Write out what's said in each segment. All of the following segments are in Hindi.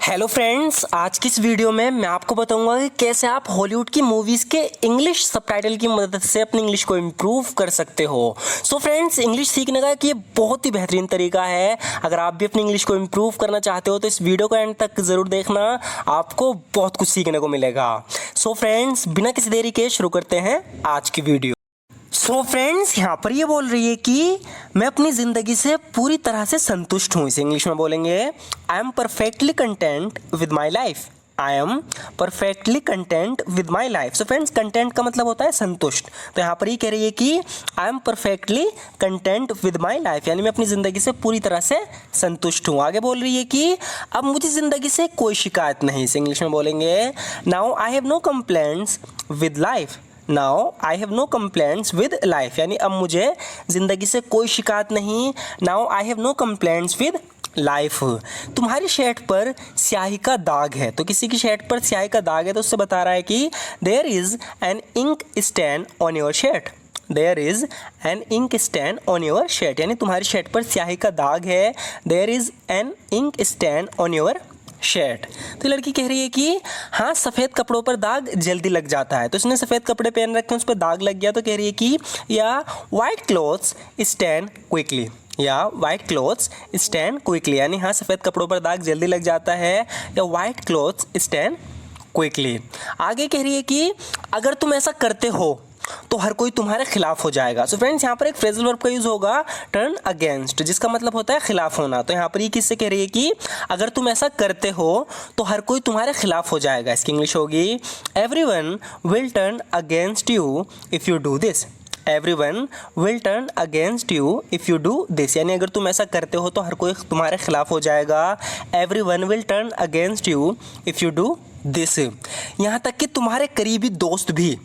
हेलो फ्रेंड्स, आज की इस वीडियो में मैं आपको बताऊंगा कि कैसे आप हॉलीवुड की मूवीज़ के इंग्लिश सबटाइटल की मदद से अपनी इंग्लिश को इम्प्रूव कर सकते हो। सो फ्रेंड्स, इंग्लिश सीखने का ये बहुत ही बेहतरीन तरीका है। अगर आप भी अपनी इंग्लिश को इम्प्रूव करना चाहते हो तो इस वीडियो को एंड तक ज़रूर देखना, आपको बहुत कुछ सीखने को मिलेगा। सो फ्रेंड्स, बिना किसी देरी के शुरू करते हैं आज की वीडियो। सो फ्रेंड्स, यहाँ पर ये बोल रही है कि मैं अपनी ज़िंदगी से पूरी तरह से संतुष्ट हूँ। इसे इंग्लिश में बोलेंगे I am perfectly content with my life. I am perfectly content with my life. So friends, content का मतलब होता है संतुष्ट। तो यहाँ पर ये कह रही है कि I am perfectly content with my life, यानी मैं अपनी ज़िंदगी से पूरी तरह से संतुष्ट हूँ। आगे बोल रही है कि अब मुझे ज़िंदगी से कोई शिकायत नहीं। इसे इंग्लिश में बोलेंगे now I have no complaints with life. Now I have no complaints with life, यानी अब मुझे ज़िंदगी से कोई शिकायत नहीं। Now I have no complaints with life. तुम्हारी शर्ट पर स्याही का दाग है। तो किसी की शर्ट पर स्याही का दाग है तो उससे बता रहा है कि there is an ink stain on your shirt. There is an ink stain on your shirt, यानी तुम्हारी शर्ट पर स्याही का दाग है। There is an ink stain on your shirt. तो लड़की कह रही है कि हाँ, सफ़ेद कपड़ों पर दाग जल्दी लग जाता है। तो इसने सफ़ेद कपड़े पहन रखे हैं, उस पर दाग लग गया। तो कह रही है कि या वाइट क्लॉथ्स स्टैन क्विकली। या वाइट क्लॉथ्स स्टैन क्विकली, यानी हाँ, सफ़ेद कपड़ों पर दाग जल्दी लग जाता है। या वाइट क्लॉथ्स स्टैन क्विकली। आगे कह रही है कि अगर तुम ऐसा करते हो तो हर कोई तुम्हारे खिलाफ हो जाएगा। सो फ्रेंड्स, यहाँ पर एक फ्रेजल वर्ब का यूज़ होगा टर्न अगेंस्ट, जिसका मतलब होता है खिलाफ होना। तो यहाँ पर ये किससे कह रही है कि अगर तुम ऐसा करते हो तो हर कोई तुम्हारे खिलाफ हो जाएगा। इसकी इंग्लिश होगी everyone will turn against you if you do this. Everyone will turn against you if you do this, यानी अगर तुम ऐसा करते हो तो हर कोई तुम्हारे खिलाफ हो जाएगा। Everyone will turn against you if you do this. यहाँ तक कि तुम्हारे करीबी दोस्त भी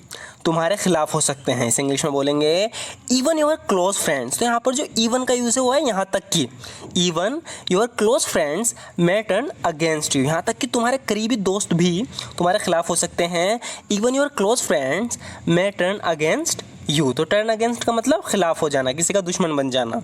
तुम्हारे खिलाफ हो सकते हैं। इसे इंग्लिश में बोलेंगे इवन योर क्लोज फ्रेंड्स। तो यहाँ पर जो इवन का यूज़ है वो है यहाँ तक कि even your close friends may turn against you. यहाँ तक कि तुम्हारे करीबी दोस्त भी तुम्हारे खिलाफ हो सकते हैं। Even your close friends may turn against you. तो टर्न अगेंस्ट का मतलब खिलाफ हो जाना, किसी का दुश्मन बन जाना।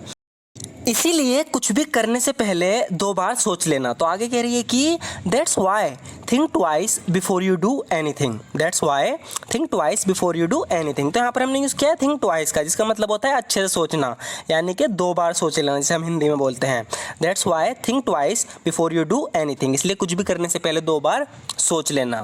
इसीलिए कुछ भी करने से पहले 2 बार सोच लेना। तो आगे कह रही है कि that's why think twice before you do anything. That's why think twice before you do anything. तो यहाँ पर हमने यूज़ किया है थिंक ट्वाइस का, जिसका मतलब होता है अच्छे से सोचना, यानी कि 2 बार सोच लेना, जिसे हम हिंदी में बोलते हैं। That's why think twice before you do anything, इसलिए कुछ भी करने से पहले 2 बार सोच लेना।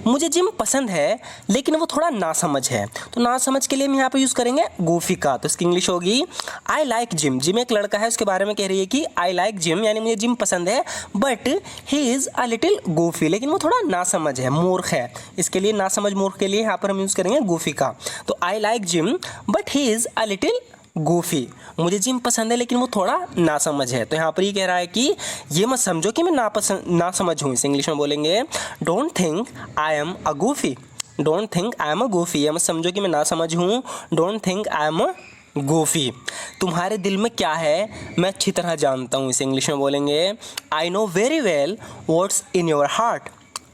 मुझे जिम पसंद है लेकिन वो थोड़ा नासमझ है। तो नासमझ के लिए हम यहाँ पर यूज़ करेंगे गोफी का। तो इसकी इंग्लिश होगी आई लाइक जिम। जिम एक लड़का है, उसके बारे में कह रही है कि आई लाइक जिम, यानी मुझे जिम पसंद है, but he is a little गोफी, लेकिन वो थोड़ा नासमझ है, मूर्ख है। इसके लिए नासमझ मूर्ख के लिए यहाँ पर हम यूज़ करेंगे गोफी का। तो I like gym but he is a little गोफी। मुझे जिम पसंद है लेकिन वो थोड़ा नासमझ है। तो यहाँ पर ये कह रहा है कि ये मत समझो कि मैं नासमझ हूँ। इसे इंग्लिश में बोलेंगे don't think I am a गोफी। Don't think I am a गोफी, ये मत समझो कि मैं नासमझ हूँ। Don't think I am a गोफी। तुम्हारे दिल में क्या है मैं अच्छी तरह जानता हूँ। इसे इंग्लिश में बोलेंगे I know very well what's in your heart.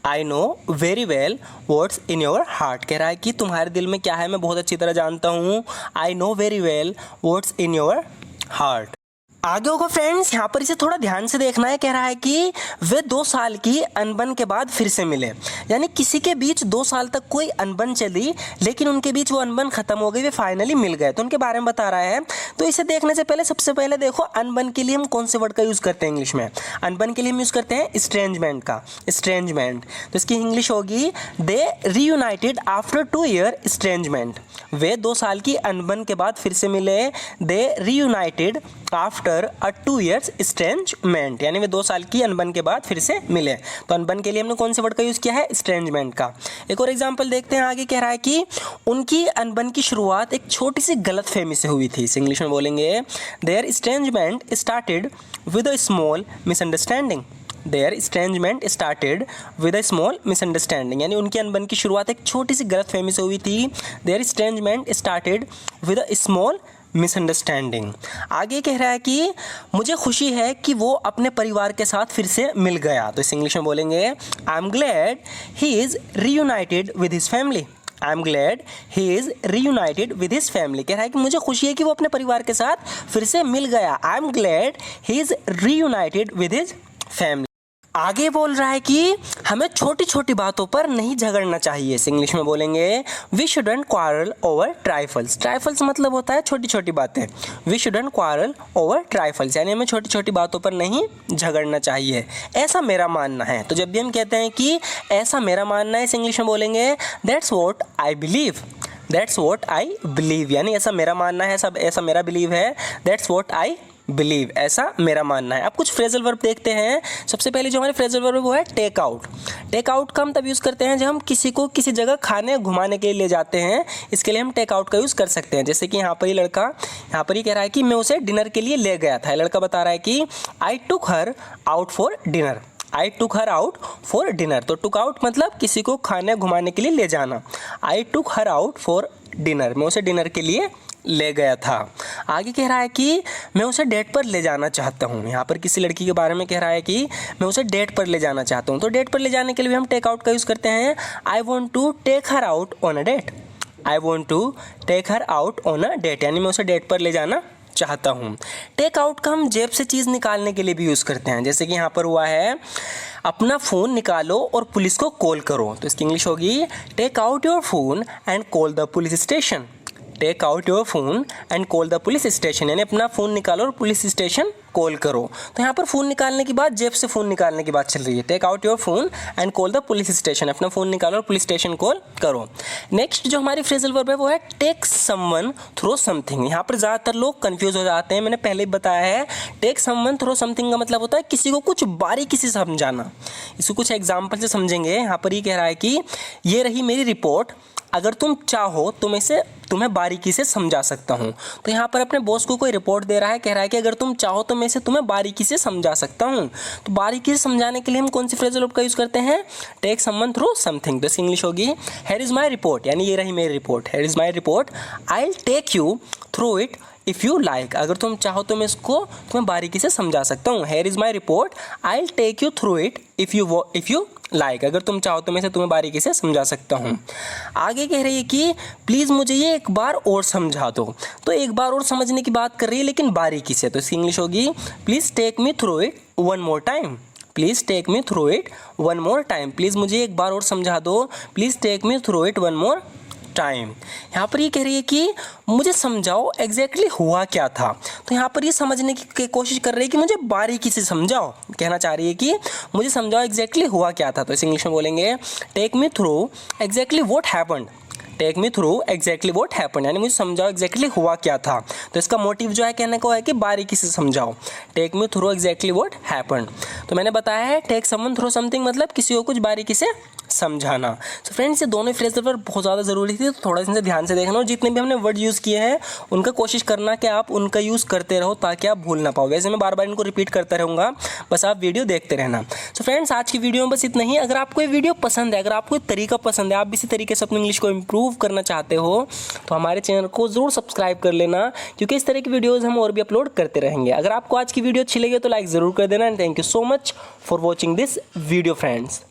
I know very well what's in your heart, कह रहा है कि तुम्हारे दिल में क्या है मैं बहुत अच्छी तरह जानता हूँ। I know very well what's in your heart. आगे होगा फ्रेंड्स, यहाँ पर इसे थोड़ा ध्यान से देखना है। कह रहा है कि वे 2 साल की अनबन के बाद फिर से मिले, यानी किसी के बीच 2 साल तक कोई अनबन चली लेकिन उनके बीच वो अनबन खत्म हो गई, वे फाइनली मिल गए। तो उनके बारे में बता रहा है। तो इसे देखने से पहले सबसे पहले देखो अनबन के लिए हम कौन से वर्ड का यूज़ करते हैं इंग्लिश में। अनबन के लिए हम यूज़ करते हैं स्ट्रेंजमेंट का, स्ट्रेंजमेंट। तो इसकी इंग्लिश होगी दे रीयूनाइटेड आफ्टर 2 ईयर स्ट्रेंजमेंट। वे 2 साल की अनबन के बाद फिर से मिले। दे रीयूनाइटेड आफ्टर अ 2 ईयर्स स्ट्रेंजमेंट, यानी वे 2 साल की अनबन के बाद फिर से मिले। तो अनबन के लिए हमने कौन से वर्ड का यूज़ किया है? स्ट्रेंजमेंट का। एक और एग्जांपल देखते हैं। आगे कह रहा है कि उनकी अनबन की शुरुआत एक छोटी सी गलतफहमी से हुई थी। इस इंग्लिश में बोलेंगे their estrangement started with a small misunderstanding. Their estrangement started with a small misunderstanding, यानी उनकी अनबन की शुरुआत एक छोटी सी गलतफहमी से हुई थी। Their estrangement started with a small misunderstanding. आगे कह रहा है कि मुझे खुशी है कि वो अपने परिवार के साथ फिर से मिल गया। तो इस इंग्लिश में बोलेंगे I am glad he is reunited with his family. I am glad he is reunited with his family, कह रहा है कि मुझे खुशी है कि वो अपने परिवार के साथ फिर से मिल गया। I am glad he is reunited with his family. आगे बोल रहा है कि हमें छोटी छोटी बातों पर नहीं झगड़ना चाहिए। इसे इंग्लिश में बोलेंगे वी शुडंट क्वारल ओवर ट्राइफल्स। ट्राइफल्स मतलब होता है छोटी छोटी बातें। वी शुडंट क्वारल ओवर ट्राइफल्स यानी हमें छोटी छोटी बातों पर नहीं झगड़ना चाहिए, ऐसा मेरा मानना है। तो जब भी हम कहते हैं कि ऐसा मेरा मानना है, इसे इंग्लिश में बोलेंगे that's what I believe. That's what I believe यानी ऐसा मेरा मानना है, सब ऐसा मेरा बिलीव है। दैट्स व्हाट आई बिलीव, ऐसा मेरा मानना है। अब कुछ फ्रेजल वर्ब देखते हैं। सबसे पहले जो हमारे फ्रेजल वर्ब है वो है टेक आउट। टेक आउट का हम तब यूज़ करते हैं जब हम किसी को किसी जगह खाने घुमाने के लिए ले जाते हैं, इसके लिए हम टेक आउट का यूज़ कर सकते हैं। जैसे कि यहाँ पर ही कह रहा है कि मैं उसे डिनर के लिए ले गया था। लड़का बता रहा है कि I took her out for dinner. I took her out for dinner. तो टुक आउट मतलब किसी को खाने घुमाने के लिए ले जाना। आई took her out for dinner, मैं उसे डिनर के लिए ले गया था। आगे कह रहा है कि मैं उसे डेट पर ले जाना चाहता हूँ। यहाँ पर किसी लड़की के बारे में कह रहा है कि मैं उसे डेट पर ले जाना चाहता हूँ। तो डेट पर ले जाने के लिए भी हम टेक आउट का यूज़ करते हैं। I want to take her out on a date. I want to take her out on a date यानी मैं उसे डेट पर ले जाना चाहता हूँ। टेक आउट का हम जेब से चीज़ निकालने के लिए भी यूज़ करते हैं। जैसे कि यहाँ पर हुआ है अपना फ़ोन निकालो और पुलिस को कॉल करो। तो इसकी इंग्लिश होगी take out your phone and call the police station. Take out your phone and call the police station यानी अपना फ़ोन निकालो और पुलिस स्टेशन कॉल करो। तो यहाँ पर फ़ोन निकालने की बात, जेब से फ़ोन निकालने की बात चल रही है। Take out your phone and call the police station, अपना फ़ोन निकालो और पुलिस स्टेशन कॉल करो। नेक्स्ट जो हमारी फ्रेजल वर्ब है वो है टेक समवन थ्रू समथिंग। यहाँ पर ज़्यादातर लोग कंफ्यूज हो जाते हैं। मैंने पहले ही बताया है टेक समवन थ्रू समथिंग का मतलब होता है किसी को कुछ बारीकी से समझाना। इसको कुछ एग्जाम्पल से समझेंगे। यहाँ पर ये कह रहा है कि ये रही मेरी रिपोर्ट, अगर तुम चाहो तो मैं इसे तुम्हें बारीकी से समझा सकता हूँ। तो यहाँ पर अपने बॉस को कोई रिपोर्ट दे रहा है, कह रहा है कि अगर तुम चाहो तो मैं इसे तुम्हें बारीकी से समझा सकता हूँ। तो बारीकी से समझाने के लिए हम कौन सी फ्रेजल वर्ब का यूज़ करते हैं? Take someone through something. तो इसकी इंग्लिश होगी हियर इज़ माई रिपोर्ट यानी ये रही मेरी report. Here is my report, I will take you through it if you like. अगर तुम चाहो तो मैं इसको तुम्हें बारीकी से समझा सकता हूँ। Here is my report, I will take you through it if you like. अगर तुम चाहो तो मैं इसे तुम्हें बारीकी से समझा सकता हूँ। आगे कह रही है कि प्लीज़ मुझे ये एक बार और समझा दो। तो एक बार और समझने की बात कर रही है लेकिन बारीकी से। तो इसकी इंग्लिश होगी please take me through it one more time. Please take me through it one more time. Please मुझे एक बार और समझा दो। Please take me through it one more time. यहाँ पर ये कह रही है कि मुझे समझाओ एग्जैक्टली हुआ क्या था। तो यहाँ पर ये समझने की कोशिश कर रही है कि मुझे बारीकी से समझाओ। कहना चाह रही है कि मुझे समझाओ एग्जैक्टली हुआ क्या था। तो इस इंग्लिश में बोलेंगे take me through exactly what happened. Take me through exactly what happened यानी मुझे समझाओ एग्जैक्टली हुआ क्या था। तो इसका मोटिव जो है कहने को है कि बारीकी से समझाओ। Take me through exactly what happened. तो मैंने बताया है टेक समवन थ्रू समथिंग मतलब किसी को कुछ बारीकी से समझाना। तो फ्रेंड्स ये दोनों फ्रेजल वर्ब बहुत ज़्यादा ज़रूरी थी, तो थोड़ा इनसे ध्यान से देखना और जितने भी हमने वर्ड यूज़ किए हैं उनका कोशिश करना कि आप उनका यूज़ करते रहो ताकि आप भूल ना पाओ। वैसे मैं बार बार इनको रिपीट करता रहूँगा, बस आप वीडियो देखते रहना। तो फ्रेंड्स आज की वीडियो में बस इतना ही। अगर आपको ये वीडियो पसंद है, अगर आपको ये तरीका पसंद है, आप भी इसी तरीके से अपनी इंग्लिश को इम्प्रूव करना चाहते हो तो हमारे चैनल को ज़रूर सब्सक्राइब कर लेना, क्योंकि इस तरह की वीडियोज़ हम और भी अपलोड करते रहेंगे। अगर आपको आज की वीडियो अच्छी लगी तो लाइक ज़रूर कर देना। And thank you so much for watching this video friends.